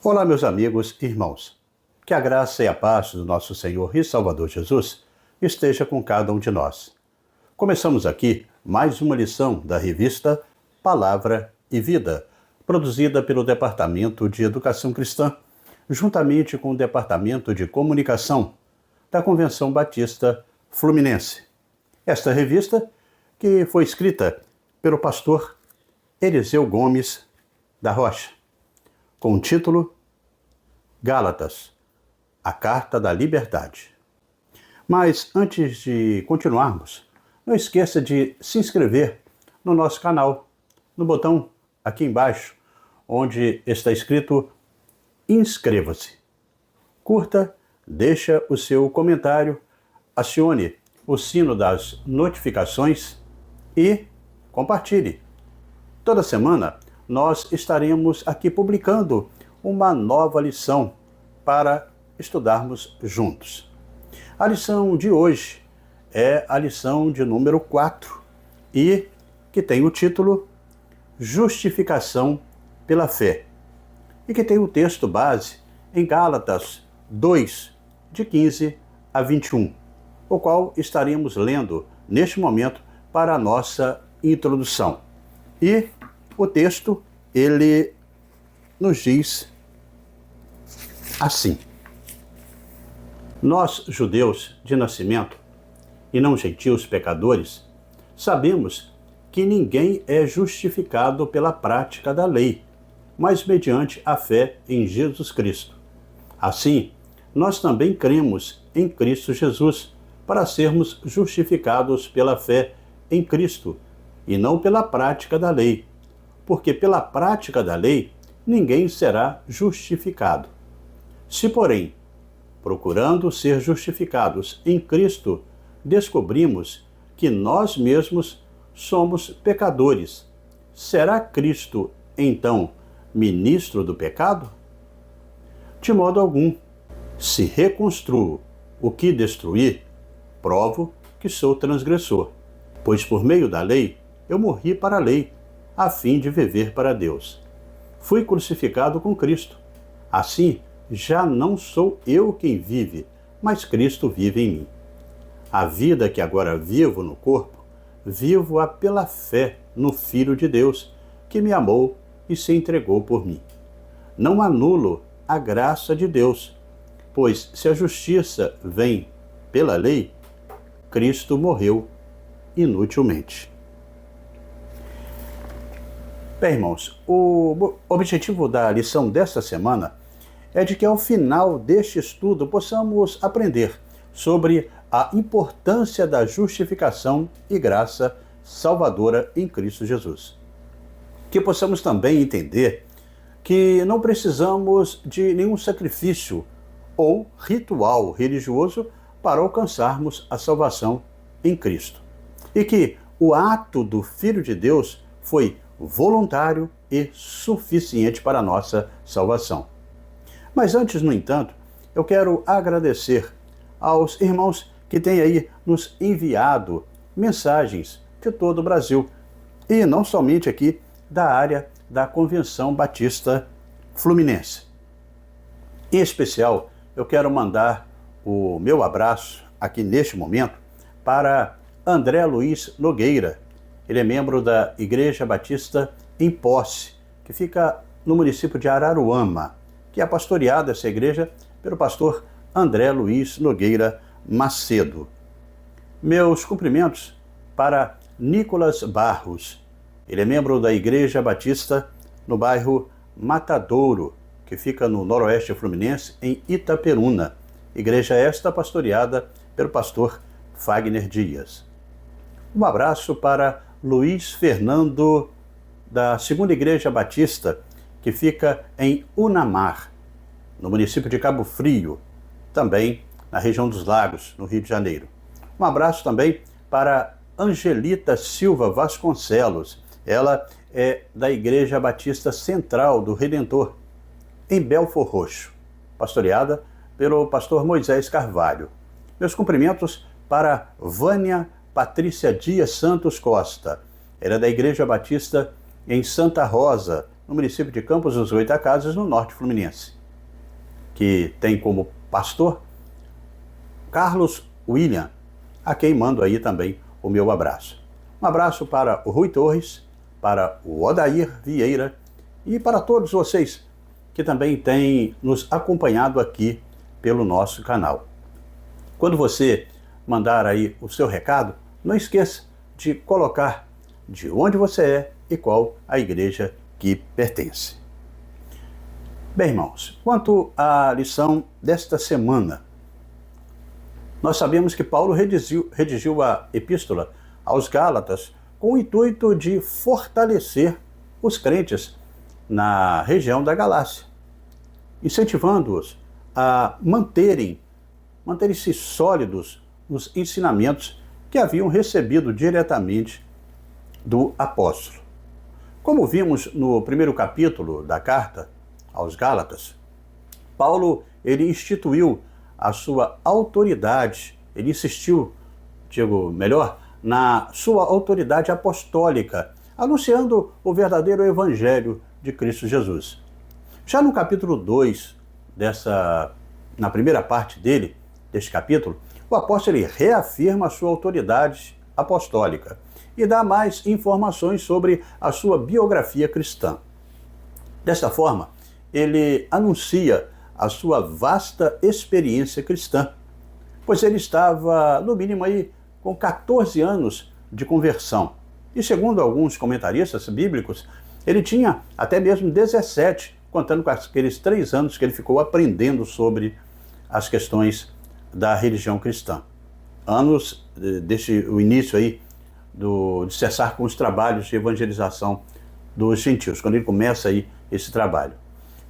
Olá, meus amigos e irmãos. Que a graça e a paz do nosso Senhor e Salvador Jesus esteja com cada um de nós. Começamos aqui mais uma lição da revista Palavra e Vida, produzida pelo Departamento de Educação Cristã, juntamente com o Departamento de Comunicação da Convenção Batista Fluminense. Esta revista, que foi escrita pelo pastor Eliseu Gomes da Rocha, com o título Gálatas, a Carta da Liberdade. Mas antes de continuarmos, não esqueça de se inscrever no nosso canal, no botão aqui embaixo, onde está escrito Inscreva-se. Curta, deixa o seu comentário, acione o sino das notificações e compartilhe. Toda semana nós estaremos aqui publicando uma nova lição para estudarmos juntos. A lição de hoje é a lição de número 4 e que tem o título Justificação pela Fé e que tem o texto base em Gálatas 2, de 15 a 21, o qual estaremos lendo neste momento para a nossa introdução. E o texto, ele nos diz assim: Nós, judeus de nascimento, e não gentios pecadores, sabemos que ninguém é justificado pela prática da lei, mas mediante a fé em Jesus Cristo. Assim, nós também cremos em Cristo Jesus, para sermos justificados pela fé em Cristo, e não pela prática da lei, porque pela prática da lei ninguém será justificado. Se, porém, procurando ser justificados em Cristo, descobrimos que nós mesmos somos pecadores, será Cristo, então, ministro do pecado? De modo algum. Se reconstruo o que destruí, provo que sou transgressor, pois por meio da lei eu morri para a lei, a fim de viver para Deus. Fui crucificado com Cristo. Assim, já não sou eu quem vive, mas Cristo vive em mim. A vida que agora vivo no corpo, vivo-a pela fé no Filho de Deus, que me amou e se entregou por mim. Não anulo a graça de Deus, pois se a justiça vem pela lei, Cristo morreu inutilmente. Bem, irmãos, o objetivo da lição desta semana é de que ao final deste estudo possamos aprender sobre a importância da justificação e graça salvadora em Cristo Jesus. Que possamos também entender que não precisamos de nenhum sacrifício ou ritual religioso para alcançarmos a salvação em Cristo. E que o ato do Filho de Deus foi voluntário e suficiente para a nossa salvação. Mas antes, no entanto, eu quero agradecer aos irmãos que têm aí nos enviado mensagens de todo o Brasil, e não somente aqui da área da Convenção Batista Fluminense. Em especial, eu quero mandar o meu abraço aqui neste momento para André Luiz Nogueira. Ele é membro da Igreja Batista em Posse, que fica no município de Araruama, que é pastoreada essa igreja pelo pastor André Luiz Nogueira Macedo. Meus cumprimentos para Nicolas Barros. Ele é membro da Igreja Batista no bairro Matadouro, que fica no noroeste fluminense, em Itaperuna. Igreja esta pastoreada pelo pastor Fagner Dias. Um abraço para Luiz Fernando, da Segunda Igreja Batista, que fica em Unamar, no município de Cabo Frio, também na região dos Lagos, no Rio de Janeiro. Um abraço também para Angelita Silva Vasconcelos. Ela é da Igreja Batista Central do Redentor, em Belfor Roxo, pastoreada pelo pastor Moisés Carvalho. Meus cumprimentos para Vânia Patrícia Dias Santos Costa. Ela é da Igreja Batista em Santa Rosa, no município de Campos dos Goytacazes, no norte fluminense. que tem como pastor Carlos William, a quem mando aí também o meu abraço. Um abraço para o Rui Torres, para o Odair Vieira e para todos vocês que também têm nos acompanhado aqui pelo nosso canal. Quando você mandar aí o seu recado, não esqueça de colocar de onde você é e qual a igreja que pertence. Bem, irmãos, quanto à lição desta semana, nós sabemos que Paulo redigiu a epístola aos Gálatas com o intuito de fortalecer os crentes na região da Galácia, incentivando-os a manterem-se sólidos nos ensinamentos que haviam recebido diretamente do apóstolo. Como vimos no primeiro capítulo da carta aos Gálatas, Paulo ele instituiu a sua autoridade, ele insistiu, na sua autoridade apostólica, anunciando o verdadeiro evangelho de Cristo Jesus. Já no capítulo 2, na primeira parte deste capítulo, o apóstolo ele reafirma a sua autoridade apostólica e dá mais informações sobre a sua biografia cristã. Desta forma, ele anuncia a sua vasta experiência cristã, pois ele estava, no mínimo, aí, com 14 anos de conversão. E segundo alguns comentaristas bíblicos, ele tinha até mesmo 17, contando com aqueles 3 anos que ele ficou aprendendo sobre as questões da religião cristã. Anos desde o início aí de cessar com os trabalhos de evangelização dos gentios, quando ele começa aí esse trabalho.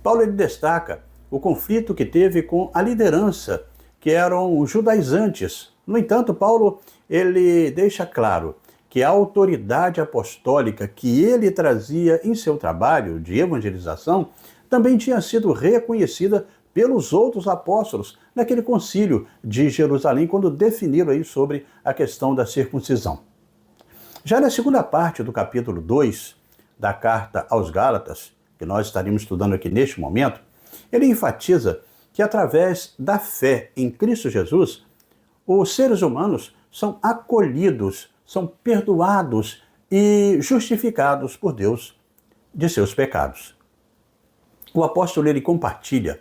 Paulo ele destaca o conflito que teve com a liderança, que eram os judaizantes. No entanto, Paulo ele deixa claro que a autoridade apostólica que ele trazia em seu trabalho de evangelização também tinha sido reconhecida pelos outros apóstolos naquele concílio de Jerusalém, quando definiram aí sobre a questão da circuncisão. Já na segunda parte do capítulo 2 da carta aos Gálatas, que nós estaremos estudando aqui neste momento, ele enfatiza que através da fé em Cristo Jesus, os seres humanos são acolhidos, são perdoados e justificados por Deus de seus pecados. O apóstolo ele compartilha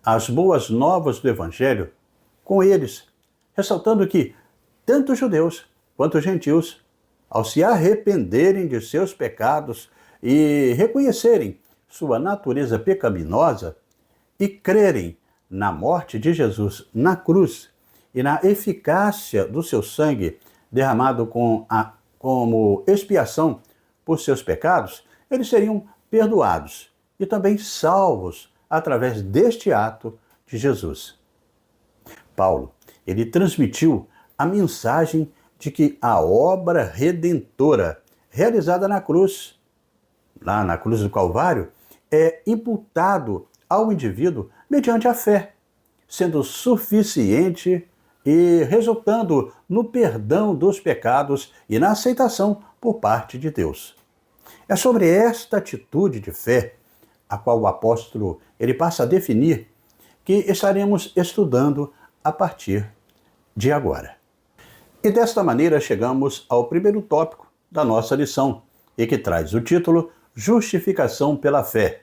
as boas novas do Evangelho com eles, ressaltando que tanto judeus quanto gentios, ao se arrependerem de seus pecados e reconhecerem sua natureza pecaminosa e crerem na morte de Jesus na cruz e na eficácia do seu sangue derramado como expiação por seus pecados, eles seriam perdoados e também salvos através deste ato de Jesus. Paulo, ele transmitiu a mensagem de que a obra redentora realizada na cruz, lá na cruz do Calvário, é imputado ao indivíduo mediante a fé, sendo suficiente e resultando no perdão dos pecados e na aceitação por parte de Deus. É sobre esta atitude de fé, a qual o apóstolo ele passa a definir, que estaremos estudando a partir de agora. E desta maneira chegamos ao primeiro tópico da nossa lição, e que traz o título Justificação pela Fé.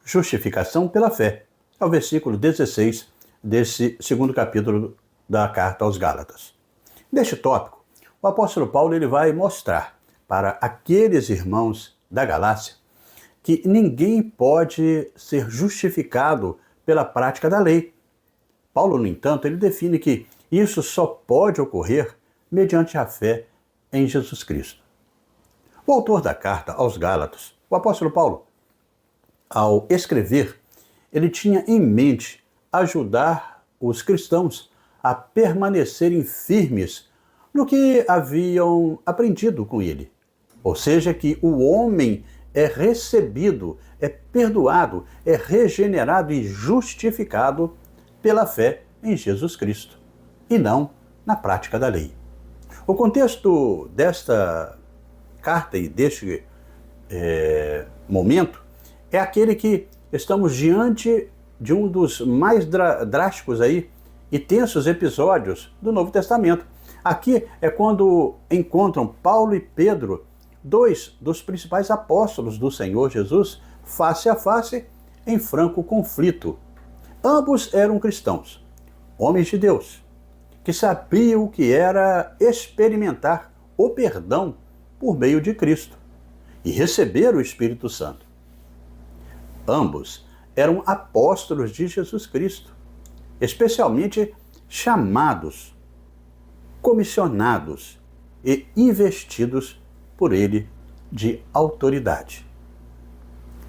Justificação pela Fé. É o versículo 16 desse segundo capítulo da carta aos Gálatas. Neste tópico, o apóstolo Paulo ele vai mostrar para aqueles irmãos da Galácia que ninguém pode ser justificado pela prática da lei. Paulo, no entanto, ele define que isso só pode ocorrer mediante a fé em Jesus Cristo. O autor da carta aos Gálatas, o apóstolo Paulo, ao escrever, ele tinha em mente ajudar os cristãos a permanecerem firmes no que haviam aprendido com ele. Ou seja, que o homem é recebido, é perdoado, é regenerado e justificado pela fé em Jesus Cristo, e não na prática da lei. O contexto desta carta e deste momento é aquele que estamos diante de um dos mais drásticos aí e tensos episódios do Novo Testamento. Aqui é quando encontram Paulo e Pedro, dois dos principais apóstolos do Senhor Jesus, face a face, em franco conflito. Ambos eram cristãos, homens de Deus, que sabiam o que era experimentar o perdão por meio de Cristo e receber o Espírito Santo. Ambos eram apóstolos de Jesus Cristo, especialmente chamados, comissionados e investidos por ele de autoridade.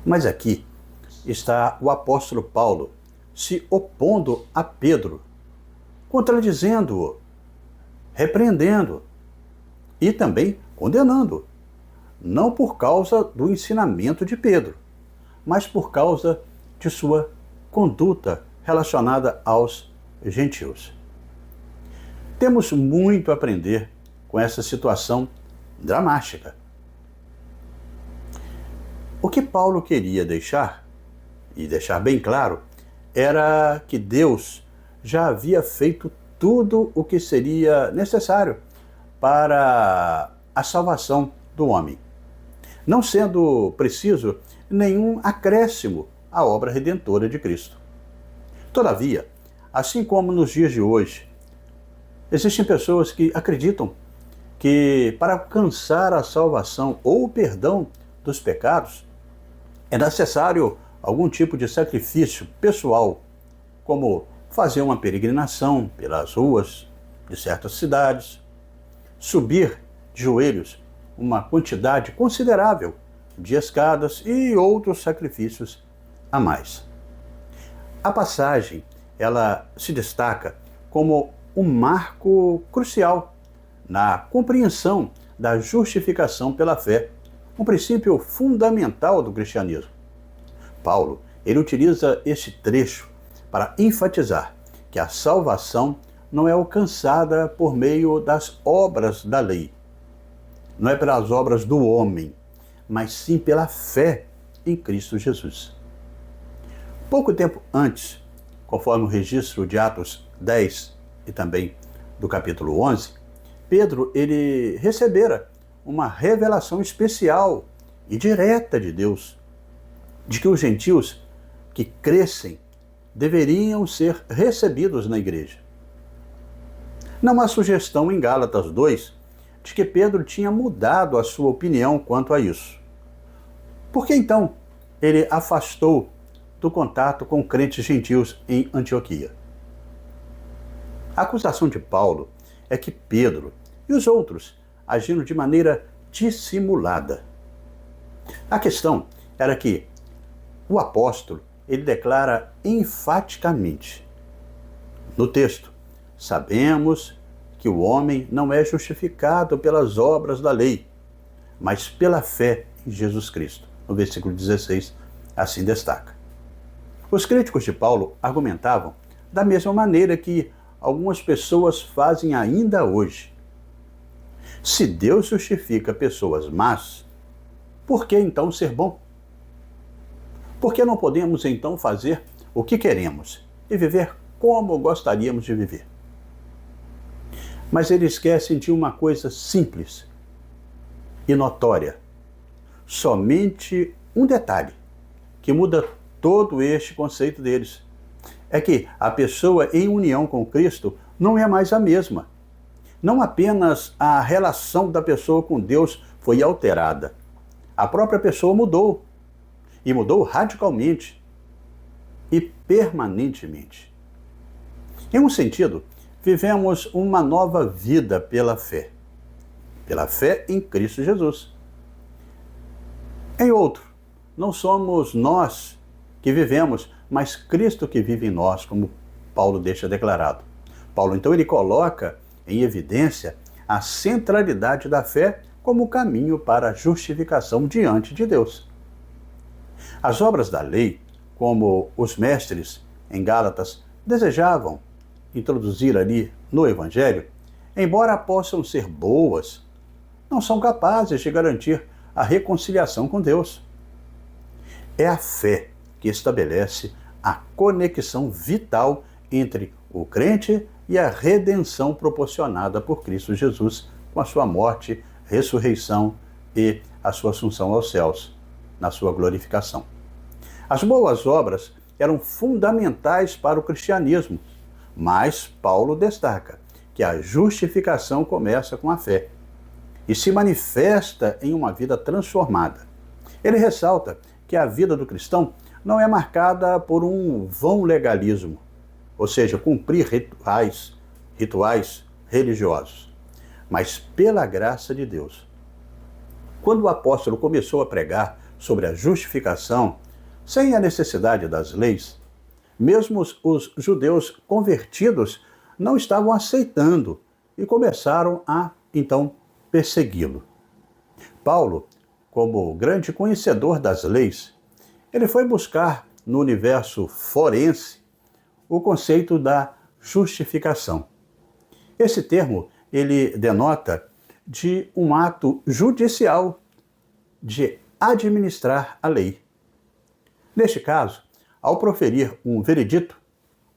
Mas aqui está o apóstolo Paulo se opondo a Pedro, contradizendo-o, repreendendo e também condenando, não por causa do ensinamento de Pedro, mas por causa de sua conduta relacionada aos gentios. Temos muito a aprender com essa situação dramática. O que Paulo queria deixar, e deixar bem claro, era que Deus já havia feito tudo o que seria necessário para a salvação do homem, não sendo preciso nenhum acréscimo à obra redentora de Cristo. Todavia, assim como nos dias de hoje, existem pessoas que acreditam que para alcançar a salvação ou o perdão dos pecados é necessário algum tipo de sacrifício pessoal, como fazer uma peregrinação pelas ruas de certas cidades, subir de joelhos uma quantidade considerável de escadas e outros sacrifícios a mais. A passagem, ela se destaca como um marco crucial na compreensão da justificação pela fé, um princípio fundamental do cristianismo. Paulo, ele utiliza este trecho para enfatizar que a salvação não é alcançada por meio das obras da lei, não é pelas obras do homem, mas sim pela fé em Cristo Jesus. Pouco tempo antes, conforme o registro de Atos 10 e também do capítulo 11, Pedro ele recebera uma revelação especial e direta de Deus, de que os gentios que crescem deveriam ser recebidos na igreja. Não há sugestão em Gálatas 2 de que Pedro tinha mudado a sua opinião quanto a isso. Por que então ele afastou do contato com crentes gentios em Antioquia? A acusação de Paulo é que Pedro e os outros agiram de maneira dissimulada. A questão era que o apóstolo, ele declara enfaticamente no texto: sabemos que o homem não é justificado pelas obras da lei, mas pela fé em Jesus Cristo. No versículo 16, assim destaca. Os críticos de Paulo argumentavam da mesma maneira que algumas pessoas fazem ainda hoje. Se Deus justifica pessoas más, por que então ser bom? Por que não podemos então fazer o que queremos e viver como gostaríamos de viver? Mas eles esquecem de uma coisa simples e notória. Somente um detalhe que muda todo este conceito deles. É que a pessoa em união com Cristo não é mais a mesma. Não apenas a relação da pessoa com Deus foi alterada. A própria pessoa mudou. E mudou radicalmente e permanentemente. Em um sentido, vivemos uma nova vida pela fé em Cristo Jesus. Em outro, não somos nós que vivemos, mas Cristo que vive em nós, como Paulo deixa declarado. Paulo, então, ele coloca em evidência a centralidade da fé como caminho para a justificação diante de Deus. As obras da lei, como os mestres em Gálatas desejavam introduzir ali no Evangelho, embora possam ser boas, não são capazes de garantir a reconciliação com Deus. É a fé que estabelece a conexão vital entre o crente e a redenção proporcionada por Cristo Jesus com a sua morte, ressurreição e a sua assunção aos céus, na sua glorificação. As boas obras eram fundamentais para o cristianismo, mas Paulo destaca que a justificação começa com a fé e se manifesta em uma vida transformada. Ele ressalta que a vida do cristão não é marcada por um vão legalismo, ou seja, cumprir rituais religiosos, mas pela graça de Deus. Quando o apóstolo começou a pregar sobre a justificação, sem a necessidade das leis, mesmo os judeus convertidos não estavam aceitando e começaram a, então, persegui-lo. Paulo, como grande conhecedor das leis, ele foi buscar no universo forense o conceito da justificação. Esse termo, ele denota de um ato judicial de administrar a lei. Neste caso, ao proferir um veredito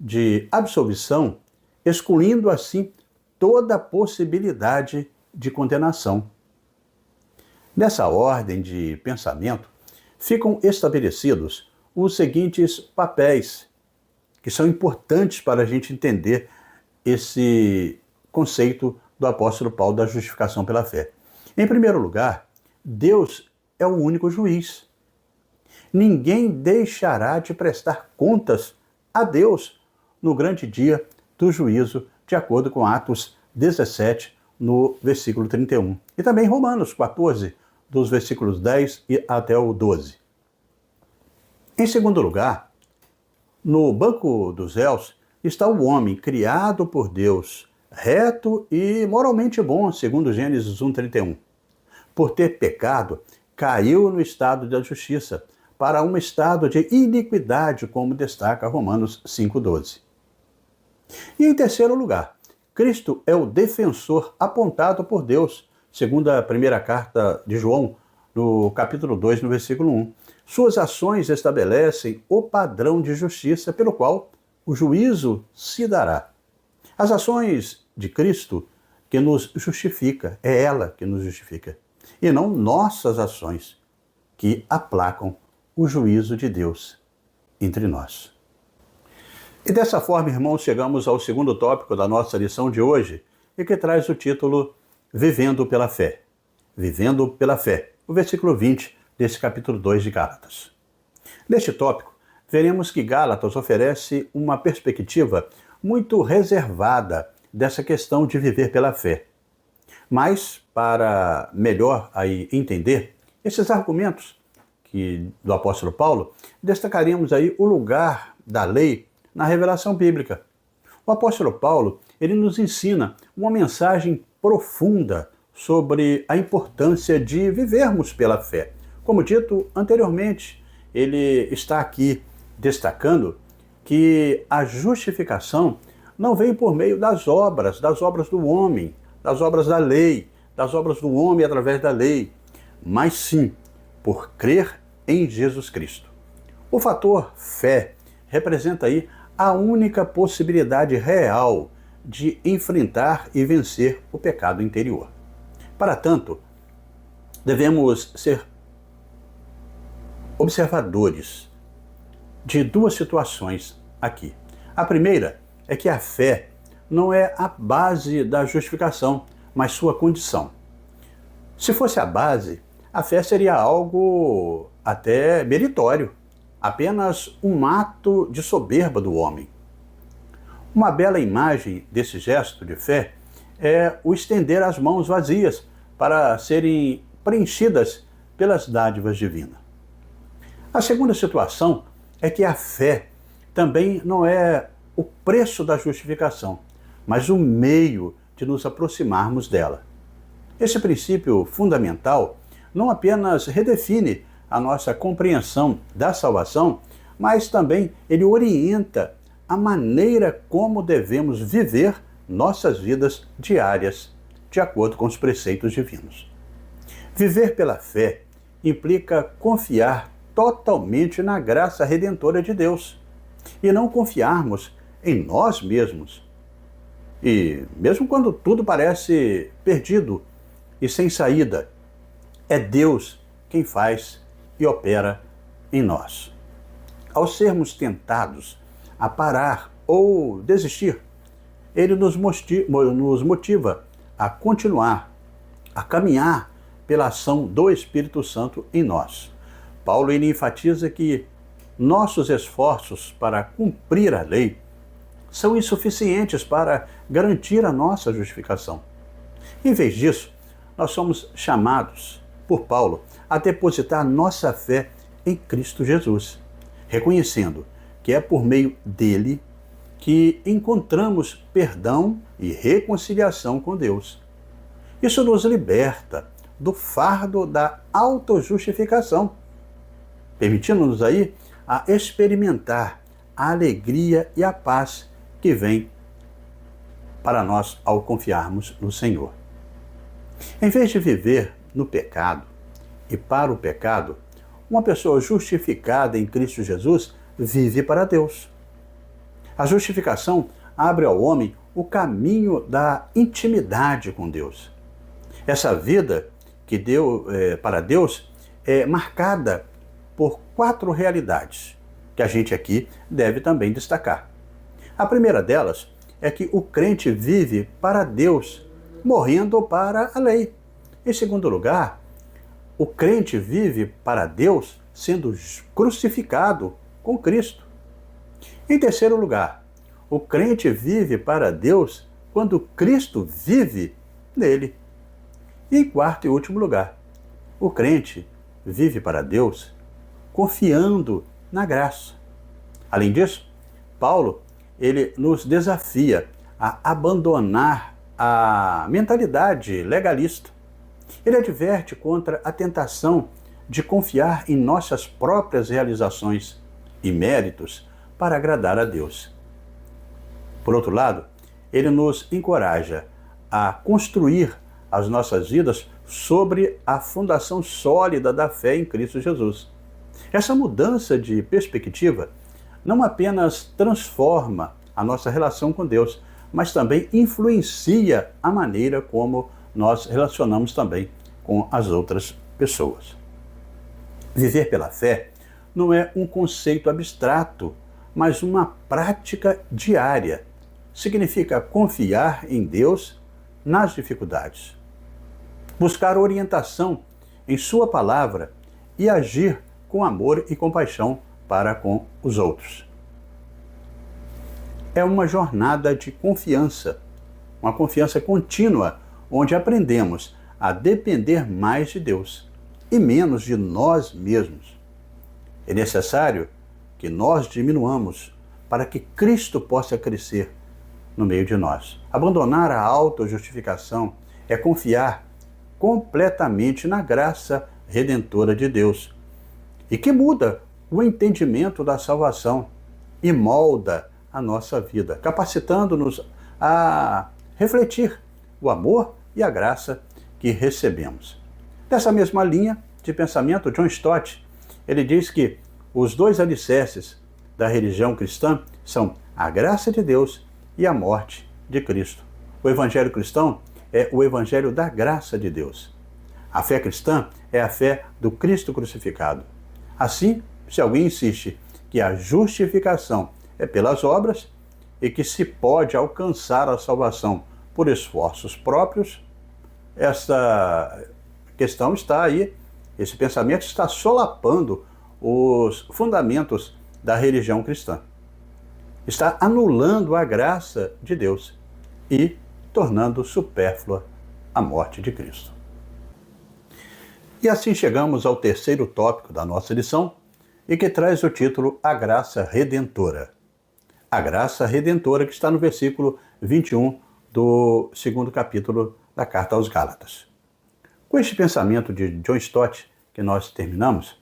de absolvição, excluindo assim toda a possibilidade de condenação. Nessa ordem de pensamento, ficam estabelecidos os seguintes papéis, que são importantes para a gente entender esse conceito do apóstolo Paulo da justificação pela fé. Em primeiro lugar, Deus é o único juiz. Ninguém deixará de prestar contas a Deus no grande dia do juízo, de acordo com Atos 17, no versículo 31. E também Romanos 14, dos versículos 10 e até o 12. Em segundo lugar, no banco dos réus está o homem criado por Deus, reto e moralmente bom, segundo Gênesis 1:31. Por ter pecado, caiu no estado da justiça, para um estado de iniquidade, como destaca Romanos 5:12. E em terceiro lugar, Cristo é o defensor apontado por Deus, segundo a primeira carta de João, no capítulo 2, no versículo 1. Suas ações estabelecem o padrão de justiça pelo qual o juízo se dará. As ações de Cristo que nos justifica, é ela que nos justifica, e não nossas ações que aplacam o juízo de Deus entre nós. E dessa forma, irmãos, chegamos ao segundo tópico da nossa lição de hoje, e que traz o título Vivendo pela Fé. Vivendo pela Fé, o versículo 20 desse capítulo 2 de Gálatas. Neste tópico, veremos que Gálatas oferece uma perspectiva muito reservada dessa questão de viver pela fé. Mas, para melhor aí entender esses argumentos do apóstolo Paulo, destacaríamos aí o lugar da lei na revelação bíblica. O apóstolo Paulo, ele nos ensina uma mensagem profunda sobre a importância de vivermos pela fé. Como dito anteriormente, ele está aqui destacando que a justificação não vem por meio das obras do homem, das obras da lei, das obras do homem através da lei, mas sim por crer em Jesus Cristo. O fator fé representa aí a única possibilidade real de enfrentar e vencer o pecado interior. Para tanto, devemos ser observadores de duas situações aqui. A primeira é que a fé não é a base da justificação, mas sua condição. Se fosse a base, a fé seria algo até meritório, apenas um ato de soberba do homem. Uma bela imagem desse gesto de fé é o estender as mãos vazias para serem preenchidas pelas dádivas divinas. A segunda situação é que a fé também não é o preço da justificação, mas o meio de nos aproximarmos dela. Esse princípio fundamental não apenas redefine a nossa compreensão da salvação, mas também ele orienta a maneira como devemos viver nossas vidas diárias, de acordo com os preceitos divinos. Viver pela fé implica confiar totalmente na graça redentora de Deus. e não confiarmos em nós mesmos. E mesmo quando tudo parece perdido e sem saída, é Deus quem faz e opera em nós. Ao sermos tentados a parar ou desistir, Ele nos motiva a continuar, a caminhar pela ação do Espírito Santo em nós. Paulo ele enfatiza que nossos esforços para cumprir a lei são insuficientes para garantir a nossa justificação. Em vez disso, nós somos chamados por Paulo a depositar nossa fé em Cristo Jesus, reconhecendo que é por meio dele que encontramos perdão e reconciliação com Deus. Isso nos liberta do fardo da autojustificação, permitindo-nos aí a experimentar a alegria e a paz que vem para nós ao confiarmos no Senhor. Em vez de viver no pecado e para o pecado, uma pessoa justificada em Cristo Jesus vive para Deus. A justificação abre ao homem o caminho da intimidade com Deus. Essa vida que deu para Deus é marcada por 4 realidades, que a gente aqui deve também destacar. A primeira delas é que o crente vive para Deus, morrendo para a lei. Em segundo lugar, o crente vive para Deus sendo crucificado com Cristo. Em terceiro lugar, o crente vive para Deus quando Cristo vive nele. E em quarto e último lugar, o crente vive para Deus confiando na graça. Além disso, Paulo ele nos desafia a abandonar a mentalidade legalista. Ele adverte contra a tentação de confiar em nossas próprias realizações e méritos para agradar a Deus. Por outro lado, ele nos encoraja a construir as nossas vidas sobre a fundação sólida da fé em Cristo Jesus. Essa mudança de perspectiva não apenas transforma a nossa relação com Deus, mas também influencia a maneira como nós relacionamos também com as outras pessoas. Viver pela fé não é um conceito abstrato, mas uma prática diária. Significa confiar em Deus nas dificuldades, buscar orientação em sua palavra e agir com amor e compaixão para com os outros. É uma jornada de confiança, uma confiança contínua, onde aprendemos a depender mais de Deus e menos de nós mesmos. É necessário que nós diminuamos para que Cristo possa crescer no meio de nós. Abandonar a autojustificação é confiar completamente na graça redentora de Deus e que muda o entendimento da salvação e molda a nossa vida, capacitando-nos a refletir o amor e a graça que recebemos. Dessa mesma linha de pensamento, John Stott, ele diz que os 2 alicerces da religião cristã são a graça de Deus e a morte de Cristo. O evangelho cristão é o evangelho da graça de Deus. A fé cristã é a fé do Cristo crucificado. Assim, se alguém insiste que a justificação é pelas obras e que se pode alcançar a salvação por esforços próprios, essa questão está aí, esse pensamento está solapando os fundamentos da religião cristã. Está anulando a graça de Deus e tornando supérflua a morte de Cristo. E assim chegamos ao terceiro tópico da nossa lição e que traz o título A Graça Redentora. A graça redentora que está no versículo 21 do 2º capítulo da Carta aos Gálatas. Com este pensamento de John Stott que nós terminamos,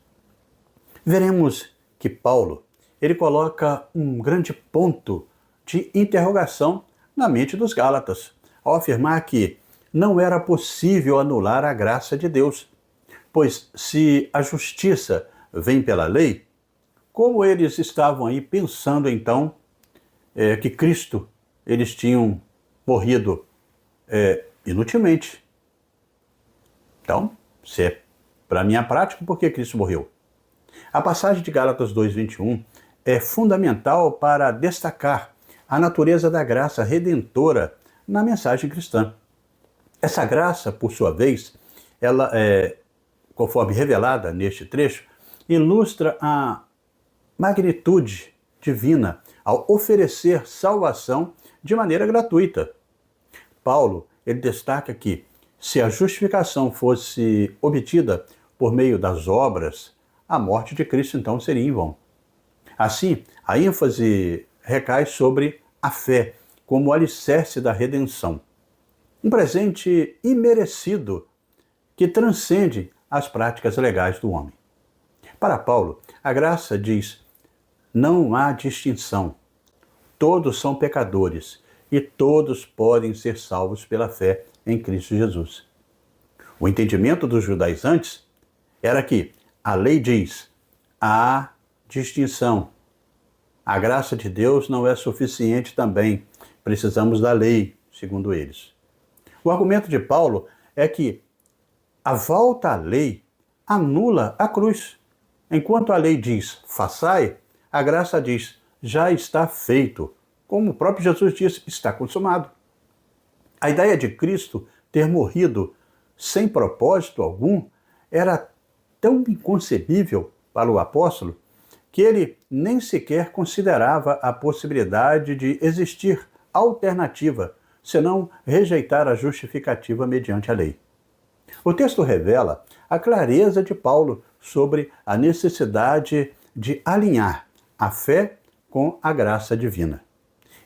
veremos que Paulo ele coloca um grande ponto de interrogação na mente dos Gálatas, ao afirmar que não era possível anular a graça de Deus, pois se a justiça vem pela lei, Como eles estavam aí pensando então que Cristo, eles tinham morrido inutilmente. Então, se é para a minha prática, por que Cristo morreu? A passagem de Gálatas 2:21 é fundamental para destacar a natureza da graça redentora na mensagem cristã. Essa graça, por sua vez, ela conforme revelada neste trecho, ilustra a magnitude divina ao oferecer salvação de maneira gratuita. Paulo, ele destaca que se a justificação fosse obtida por meio das obras, a morte de Cristo então seria em vão. Assim, a ênfase recai sobre a fé como alicerce da redenção. Um presente imerecido que transcende as práticas legais do homem. Para Paulo, a graça diz: não há distinção. Todos são pecadores e todos podem ser salvos pela fé em Cristo Jesus. O entendimento dos judaizantes era que a lei diz: há distinção. A graça de Deus não é suficiente também. Precisamos da lei, segundo eles. O argumento de Paulo é que a volta à lei anula a cruz. Enquanto a lei diz, façai, a graça diz, já está feito. Como o próprio Jesus disse, está consumado. A ideia de Cristo ter morrido sem propósito algum era tão inconcebível para o apóstolo que ele nem sequer considerava a possibilidade de existir alternativa, senão rejeitar a justificativa mediante a lei. O texto revela a clareza de Paulo sobre a necessidade de alinhar a fé com a graça divina.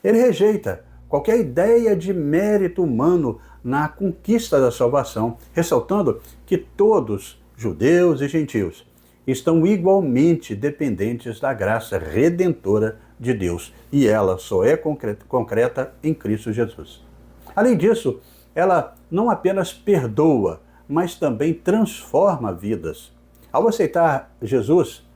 Ele rejeita qualquer ideia de mérito humano na conquista da salvação, ressaltando que todos, judeus e gentios, estão igualmente dependentes da graça redentora de Deus, e ela só é concreta em Cristo Jesus. Além disso, ela não apenas perdoa, mas também transforma vidas. Ao aceitar Jesus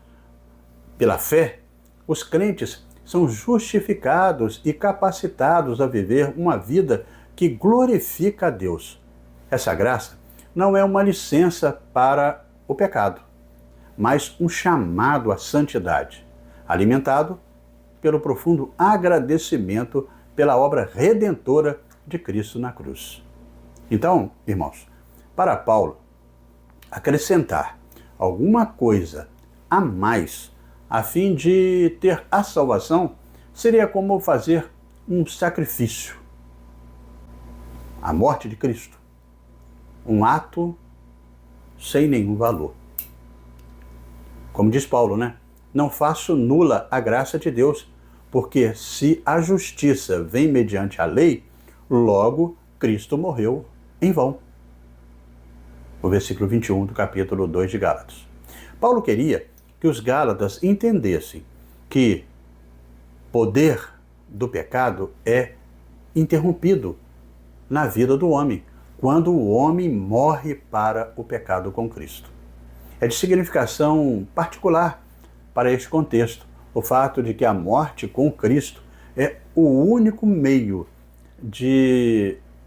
pela fé, os crentes são justificados e capacitados a viver uma vida que glorifica a Deus. Essa graça não é uma licença para o pecado, mas um chamado à santidade, alimentado pelo profundo agradecimento pela obra redentora de Cristo na cruz. Então, irmãos, para Paulo, acrescentar alguma coisa a mais a fim de ter a salvação seria como fazer um sacrifício. A morte de Cristo, um ato sem nenhum valor. Como diz Paulo, né? Não faço nula a graça de Deus, porque se a justiça vem mediante a lei, logo Cristo morreu em vão. O versículo 21 do capítulo 2 de Gálatas. Paulo queria que os Gálatas entendessem que poder do pecado é interrompido na vida do homem, quando o homem morre para o pecado com Cristo. É de significação particular para este contexto o fato de que a morte com Cristo é o único meio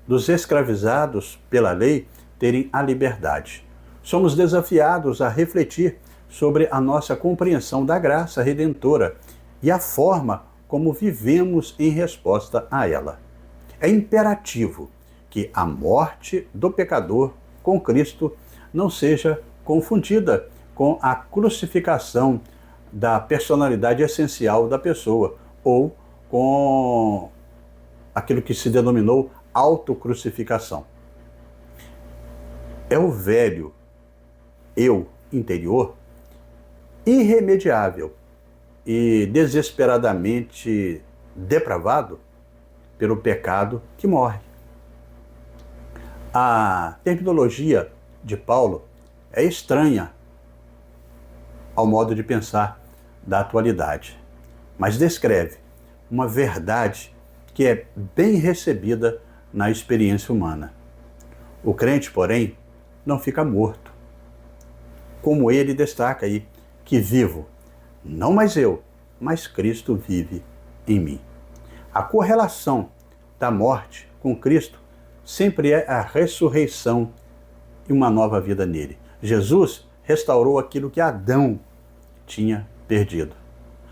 dos escravizados pela lei terem a liberdade. Somos desafiados a refletir sobre a nossa compreensão da graça redentora e a forma como vivemos em resposta a ela. É imperativo que a morte do pecador com Cristo não seja confundida com a crucificação da personalidade essencial da pessoa ou com aquilo que se denominou autocrucificação. É o velho eu interior irremediável e desesperadamente depravado pelo pecado que morre. A terminologia de Paulo é estranha ao modo de pensar da atualidade, mas descreve uma verdade que é bem recebida na experiência humana. O crente, porém, não fica morto. Como ele destaca aí, que vivo, Não mais eu, mas Cristo vive em mim. A correlação da morte com Cristo sempre é a ressurreição e uma nova vida nele. Jesus restaurou aquilo que Adão tinha perdido.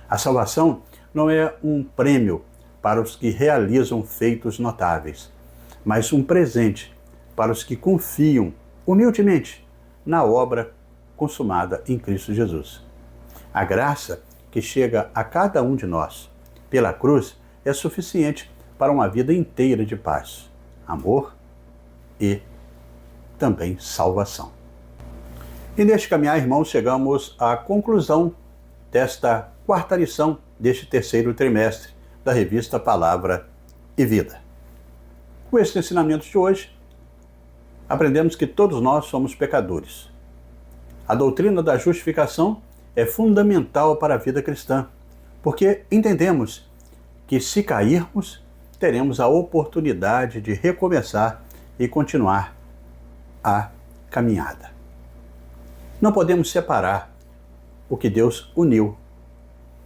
A salvação não é um prêmio para os que realizam feitos notáveis, mas um presente para os que confiam humildemente na obra consumada em Cristo Jesus. A graça que chega a cada um de nós pela cruz é suficiente para uma vida inteira de paz, amor e também salvação. E neste caminhar, irmãos, chegamos à conclusão desta quarta lição deste terceiro trimestre da revista Palavra e Vida. Com este ensinamento de hoje, aprendemos que todos nós somos pecadores. A doutrina da justificação é fundamental para a vida cristã, porque entendemos que se cairmos, teremos a oportunidade de recomeçar e continuar a caminhada. Não podemos separar o que Deus uniu.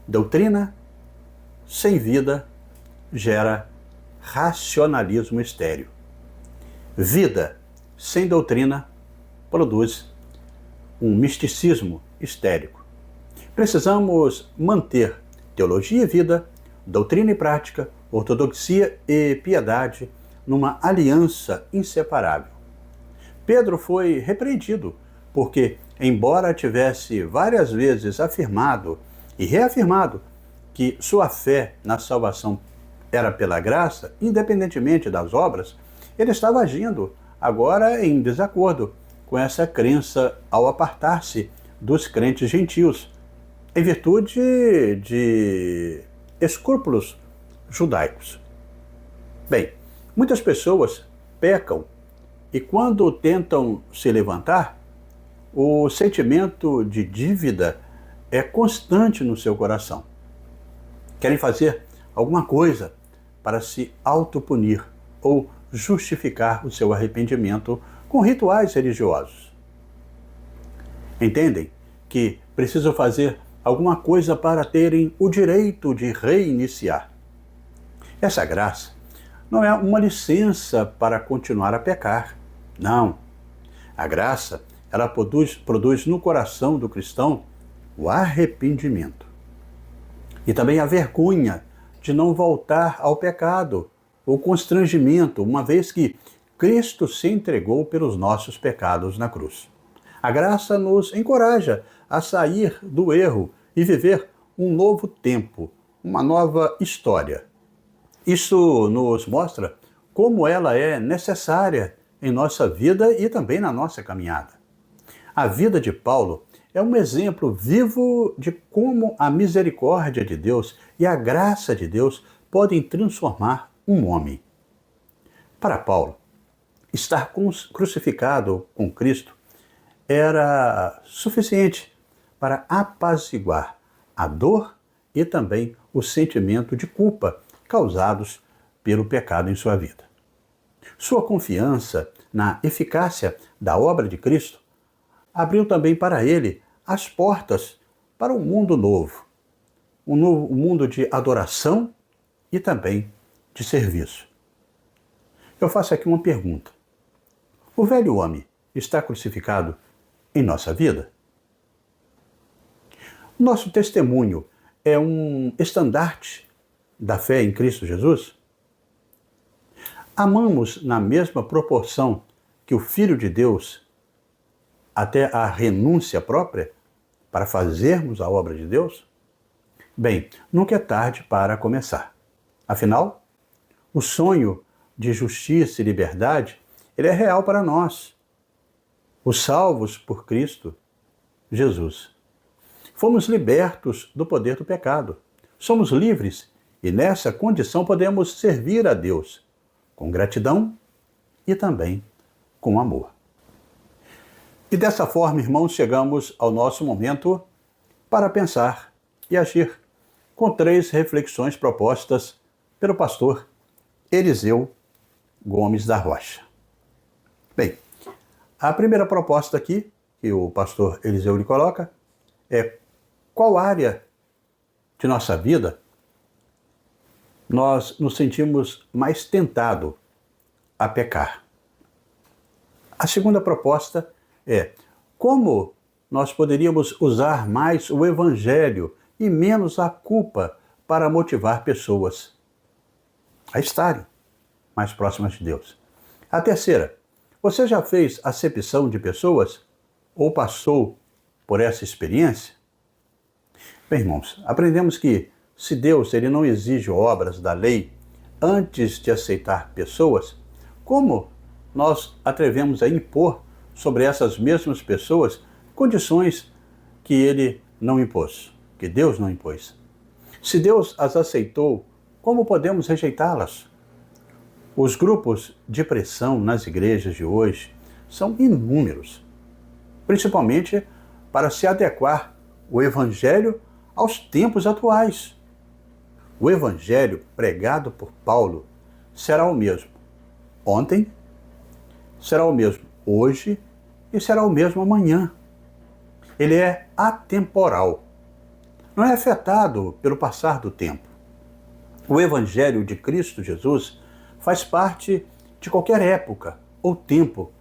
Doutrina sem vida gera racionalismo estéril. Vida sem doutrina produz um misticismo histérico. Precisamos manter teologia e vida, doutrina e prática, ortodoxia e piedade numa aliança inseparável. Pedro foi repreendido porque, embora tivesse várias vezes afirmado e reafirmado que sua fé na salvação era pela graça, independentemente das obras, ele estava agindo agora em desacordo com essa crença ao apartar-se dos crentes gentios, em virtude de escrúpulos judaicos. Bem, muitas pessoas pecam e quando tentam se levantar, o sentimento de dívida é constante no seu coração. Querem fazer alguma coisa para se autopunir ou justificar o seu arrependimento com rituais religiosos. Entendem que precisam fazer alguma coisa para terem o direito de reiniciar. Essa graça não é uma licença para continuar a pecar. Não. A graça, ela produz no coração do cristão o arrependimento. E também a vergonha de não voltar ao pecado, o constrangimento, uma vez que Cristo se entregou pelos nossos pecados na cruz. A graça nos encoraja a sair do erro e viver um novo tempo, uma nova história. Isso nos mostra como ela é necessária em nossa vida e também na nossa caminhada. A vida de Paulo é um exemplo vivo de como a misericórdia de Deus e a graça de Deus podem transformar um homem. Para Paulo, estar crucificado com Cristo era suficiente para apaziguar a dor e também o sentimento de culpa causados pelo pecado em sua vida. Sua confiança na eficácia da obra de Cristo abriu também para ele as portas para um mundo novo, um mundo de adoração e também de serviço. Eu faço aqui uma pergunta. O velho homem está crucificado em nossa vida? Nosso testemunho é um estandarte da fé em Cristo Jesus? Amamos na mesma proporção que o Filho de Deus até a renúncia própria para fazermos a obra de Deus? Bem, nunca é tarde para começar. Afinal, o sonho de justiça e liberdade, ele é real para nós, os salvos por Cristo Jesus. Fomos libertos do poder do pecado. Somos livres e nessa condição podemos servir a Deus com gratidão e também com amor. E dessa forma, irmãos, chegamos ao nosso momento para pensar e agir com 3 reflexões propostas pelo pastor Eliseu Gomes da Rocha. Bem, a primeira proposta aqui, que o pastor Eliseu lhe coloca, é qual área de nossa vida, nós nos sentimos mais tentados a pecar. A segunda proposta é como nós poderíamos usar mais o Evangelho e menos a culpa para motivar pessoas a estarem mais próximas de Deus. A terceira, você já fez acepção de pessoas ou passou por essa experiência? Bem, irmãos, aprendemos que se Deus ele não exige obras da lei antes de aceitar pessoas, como nós atrevemos a impor sobre essas mesmas pessoas condições que ele não impôs, que Deus não impôs? Se Deus as aceitou, como podemos rejeitá-las? Os grupos de pressão nas igrejas de hoje são inúmeros, principalmente para se adequar o Evangelho aos tempos atuais. O Evangelho pregado por Paulo será o mesmo ontem, será o mesmo hoje e será o mesmo amanhã. Ele é atemporal, não é afetado pelo passar do tempo. O Evangelho de Cristo Jesus faz parte de qualquer época ou tempo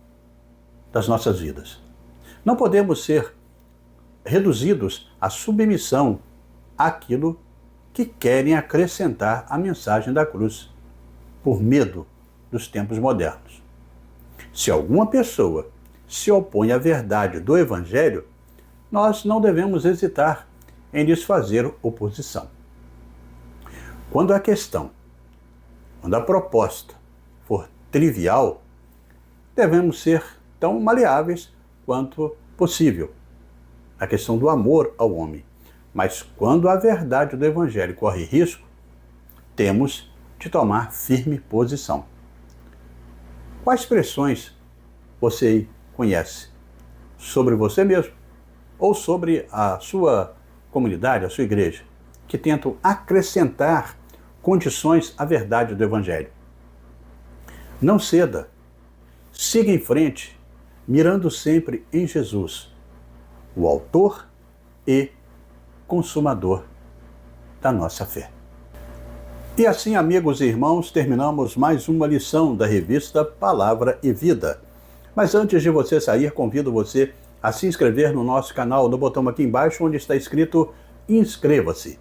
das nossas vidas. Não podemos ser reduzidos à submissão àquilo que querem acrescentar à mensagem da cruz, por medo dos tempos modernos. Se alguma pessoa se opõe à verdade do Evangelho, nós não devemos hesitar em lhes fazer oposição. Quando a proposta for trivial, devemos ser tão maleáveis quanto possível, a questão do amor ao homem. Mas quando a verdade do Evangelho corre risco, temos de tomar firme posição. Quais pressões você conhece sobre você mesmo ou sobre a sua comunidade, a sua igreja, que tentam acrescentar condições à verdade do Evangelho? Não ceda, siga em frente, mirando sempre em Jesus, o autor e consumador da nossa fé. E assim, amigos e irmãos, terminamos mais uma lição da revista Palavra e Vida. Mas antes de você sair, convido você a se inscrever no nosso canal, no botão aqui embaixo, onde está escrito inscreva-se.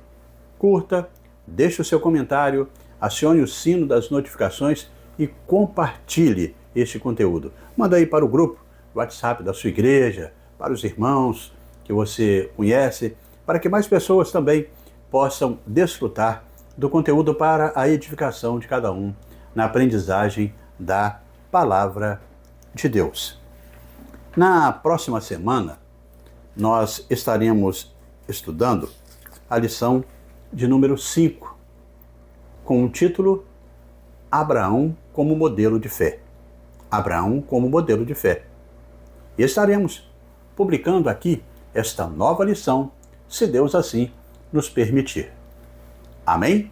Curta, deixe o seu comentário, acione o sino das notificações e compartilhe este conteúdo. Manda aí para o grupo WhatsApp da sua igreja, para os irmãos que você conhece, para que mais pessoas também possam desfrutar do conteúdo para a edificação de cada um na aprendizagem da Palavra de Deus. Na próxima semana, nós estaremos estudando a lição de número 5, com o título Abraão como modelo de fé. Abraão como modelo de fé. E estaremos publicando aqui esta nova lição, se Deus assim nos permitir. Amém?